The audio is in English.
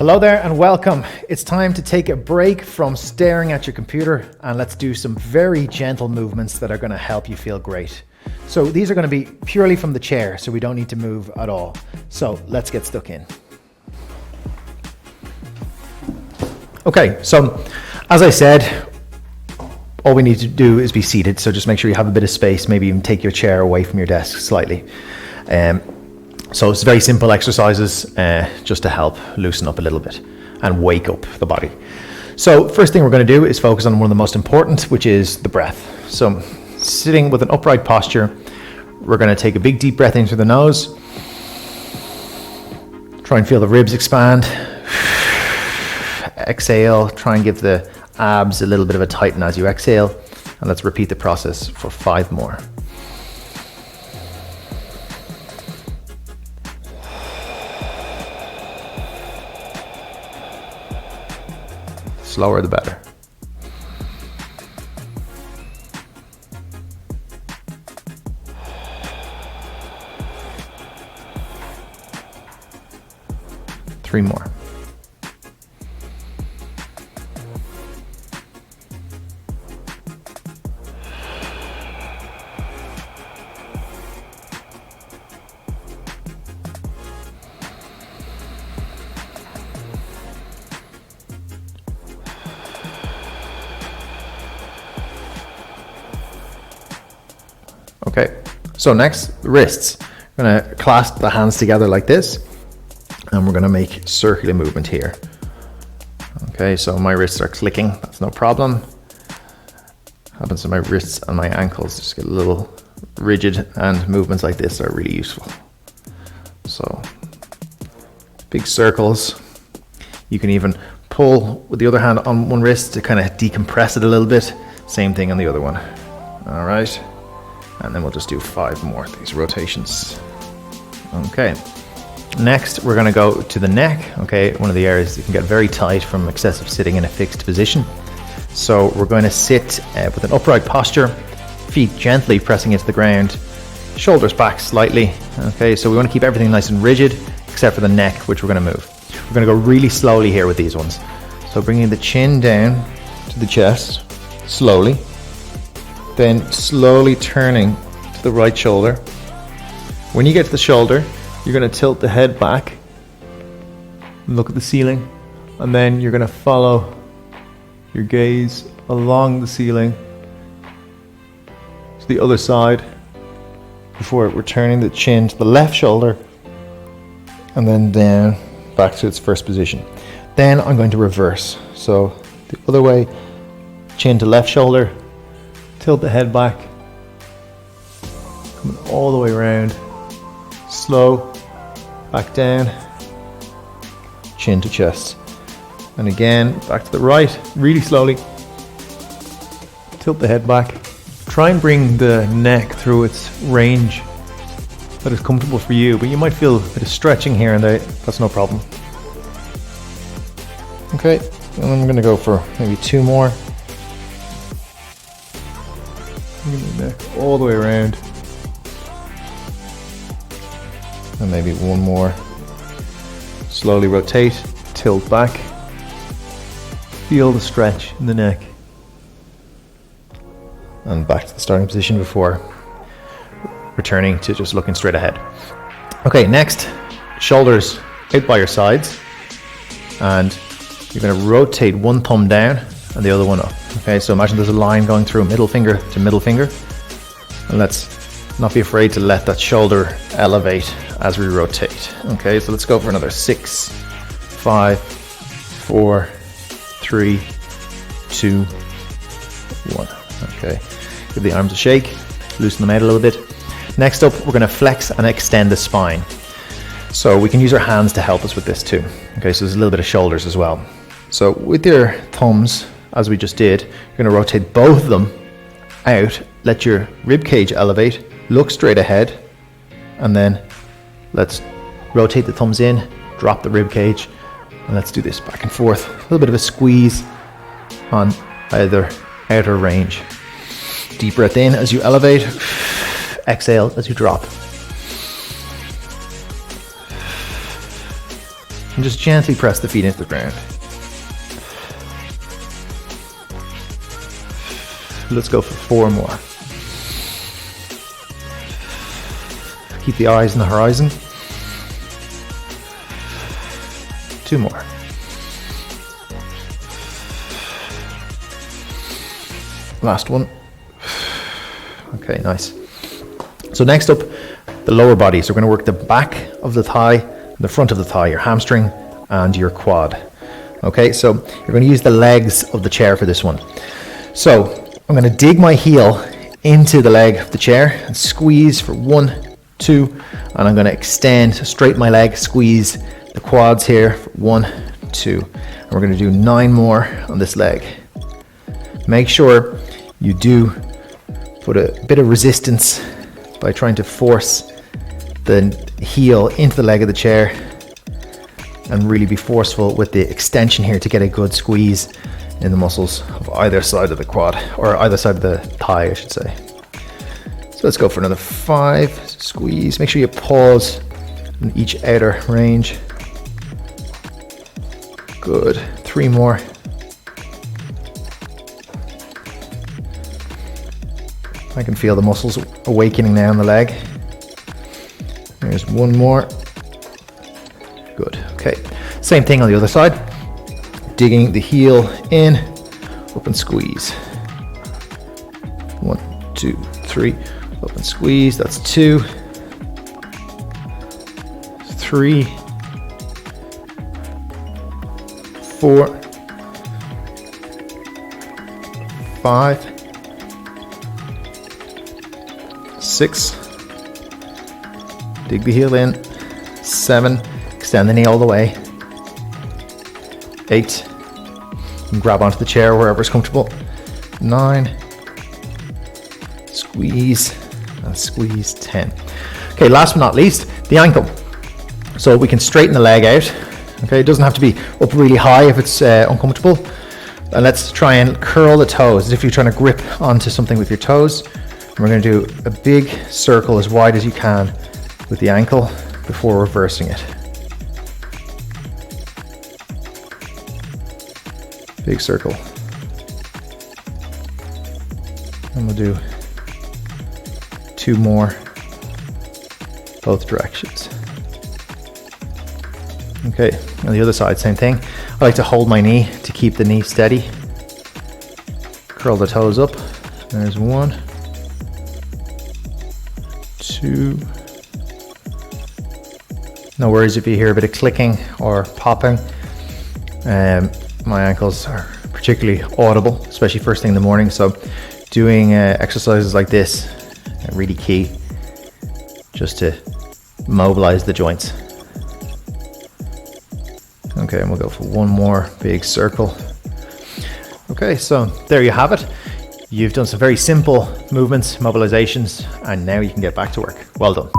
Hello there and welcome. It's time to take a break from staring at your computer and let's do some very gentle movements that are going to help you feel great. So these are going to be purely from the chair, so we don't need to move at all. So let's get stuck in. Okay, so as I said, all we need to do is be seated. So just make sure you have a bit of space, maybe even take your chair away from your desk slightly. So it's very simple exercises just to help loosen up a little bit and wake up the body. So first thing we're going to do is focus on one of the most important, which is the breath. So sitting with an upright posture, we're going to take a big deep breath in through the nose. Try and feel the ribs expand. Exhale, try and give the abs a little bit of a tighten as you exhale. And let's repeat the process for 5 more. Slower the better. Three more. Okay, so next, wrists. We're going to clasp the hands together like this, and we're going to make circular movement here. Okay, so my wrists are clicking, that's no problem. Happens to my wrists and my ankles, just get a little rigid, and movements like this are really useful. So, big circles. You can even pull with the other hand on one wrist to kind of decompress it a little bit. Same thing on the other one. All right. And then we'll just do 5 more of these rotations. Okay. Next, we're going to go to the neck. Okay, one of the areas that can get very tight from excessive sitting in a fixed position. So we're going to sit with an upright posture, feet gently pressing into the ground, shoulders back slightly. Okay, so we want to keep everything nice and rigid, except for the neck, which we're going to move. We're going to go really slowly here with these ones. So bringing the chin down to the chest, slowly. Then slowly turning to the right shoulder. When you get to the shoulder, you're going to tilt the head back and look at the ceiling, and then you're going to follow your gaze along the ceiling to the other side before returning the chin to the left shoulder and then down back to its first position. Then I'm going to reverse. So the other way, chin to left shoulder, tilt the head back, coming all the way around, slow, back down, chin to chest. And again, back to the right, really slowly, tilt the head back. Try and bring the neck through its range that is comfortable for you, but you might feel a bit of stretching here and there, that's no problem. Okay, and I'm going to go for maybe 2 more. Bring the neck all the way around. And maybe 1 more. Slowly rotate, tilt back. Feel the stretch in the neck. And back to the starting position before returning to just looking straight ahead. Okay, next, shoulders out by your sides. And you're going to rotate one thumb down and the other one up. Okay, so imagine there's a line going through middle finger to middle finger. And let's not be afraid to let that shoulder elevate as we rotate. Okay, so let's go for another 6, 5, 4, 3, 2, 1. Okay, give the arms a shake, loosen them out a little bit. Next up, we're going to flex and extend the spine. So we can use our hands to help us with this too. Okay, so there's a little bit of shoulders as well. So with your thumbs, as we just did, you're going to rotate both of them out, let your rib cage elevate, look straight ahead, and then let's rotate the thumbs in, drop the rib cage, and let's do this back and forth. A little bit of a squeeze on either outer range. Deep breath in as you elevate, exhale as you drop. And just gently press the feet into the ground. Let's go for 4 more. Keep the eyes on the horizon. 2 more. Last one. Okay, nice. So next up, the lower body. So we're going to work the back of the thigh, the front of the thigh, your hamstring and your quad. Okay, so you're going to use the legs of the chair for this one. So I'm going to dig my heel into the leg of the chair and squeeze for 1, 2, and I'm going to extend, straighten my leg, squeeze the quads here for 1, 2, and we're going to do 9 more on this leg. Make sure you do put a bit of resistance by trying to force the heel into the leg of the chair and really be forceful with the extension here to get a good squeeze in the muscles of either side of the quad, or either side of the thigh, I should say. So let's go for another 5. Squeeze. Make sure you pause in each outer range. Good. 3 more. I can feel the muscles awakening now in the leg. There's 1 more. Good. Okay. Same thing on the other side. Digging the heel in, up and squeeze. 1, 2, 3, up and squeeze. That's 2, 3, 4, 5, 6, dig the heel in, 7, extend the knee all the way, 8, and grab onto the chair wherever's comfortable, 9, squeeze, and squeeze, 10. Okay, last but not least, the ankle. So we can straighten the leg out. Okay, it doesn't have to be up really high if it's uncomfortable. And let's try and curl the toes as if you're trying to grip onto something with your toes. And we're going to do a big circle as wide as you can with the ankle before reversing it. Big circle. And we'll do 2 more, both directions. Okay, on the other side, same thing. I like to hold my knee to keep the knee steady. Curl the toes up. There's 1, 2. No worries if you hear a bit of clicking or popping. My ankles are particularly audible, especially first thing in the morning. So doing exercises like this are really key, just to mobilize the joints. Okay, and we'll go for 1 more big circle. Okay, so there you have it. You've done some very simple movements, mobilizations, and now you can get back to work. Well done.